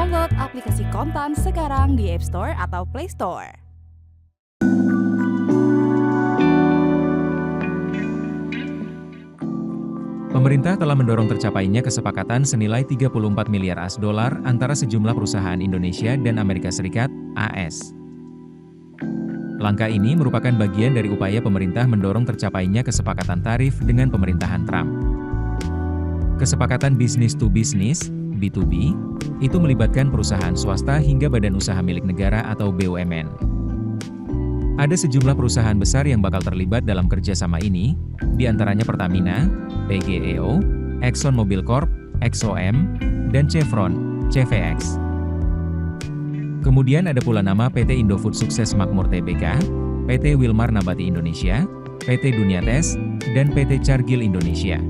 Download aplikasi Kontan sekarang di App Store atau Play Store. Pemerintah telah mendorong tercapainya kesepakatan senilai 34 miliar AS dolar antara sejumlah perusahaan Indonesia dan Amerika Serikat, AS. Langkah ini merupakan bagian dari upaya pemerintah mendorong tercapainya kesepakatan tarif dengan pemerintahan Trump. Kesepakatan bisnis to bisnis, B2B, itu melibatkan perusahaan swasta hingga badan usaha milik negara atau BUMN. Ada sejumlah perusahaan besar yang bakal terlibat dalam kerjasama ini, di antaranya Pertamina, PGEO, Exxon Mobil Corp, XOM, dan Chevron, CVX. Kemudian ada pula nama PT Indofood Sukses Makmur Tbk, PT Wilmar Nabati Indonesia, PT Duniates, dan PT Cargill Indonesia.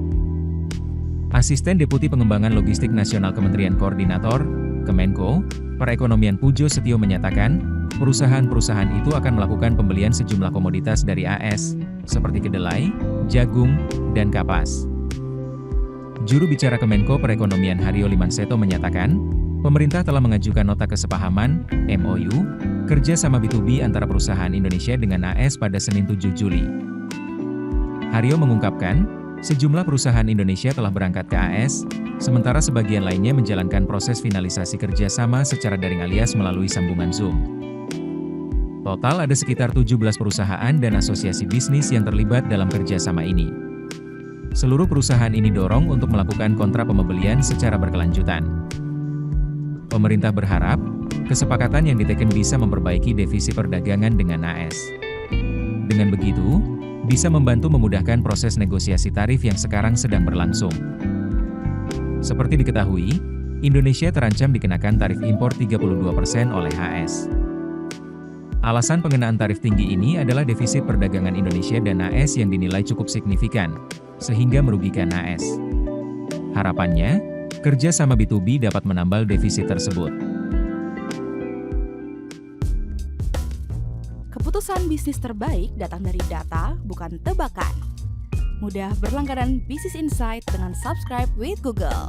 Asisten Deputi Pengembangan Logistik Nasional Kementerian Koordinator, Kemenko, Perekonomian Pujo Setio menyatakan, perusahaan-perusahaan itu akan melakukan pembelian sejumlah komoditas dari AS, seperti kedelai, jagung, dan kapas. Juru bicara Kemenko Perekonomian Haryo Limanseto menyatakan, pemerintah telah mengajukan nota kesepahaman, MOU, kerja sama B2B antara perusahaan Indonesia dengan AS pada Senin 7 Juli. Haryo mengungkapkan, sejumlah perusahaan Indonesia telah berangkat ke AS, sementara sebagian lainnya menjalankan proses finalisasi kerjasama secara daring alias melalui sambungan Zoom. Total ada sekitar 17 perusahaan dan asosiasi bisnis yang terlibat dalam kerjasama ini. Seluruh perusahaan ini dorong untuk melakukan kontrak pembelian secara berkelanjutan. Pemerintah berharap, kesepakatan yang diteken bisa memperbaiki defisit perdagangan dengan AS. Dengan begitu, bisa membantu memudahkan proses negosiasi tarif yang sekarang sedang berlangsung. Seperti diketahui, Indonesia terancam dikenakan tarif impor 32% oleh AS. Alasan pengenaan tarif tinggi ini adalah defisit perdagangan Indonesia dan AS yang dinilai cukup signifikan, sehingga merugikan AS. Harapannya, kerja sama B2B dapat menambal defisit tersebut. Keputusan bisnis terbaik datang dari data, bukan tebakan. Mudah berlangganan Business Insight dengan subscribe with Google.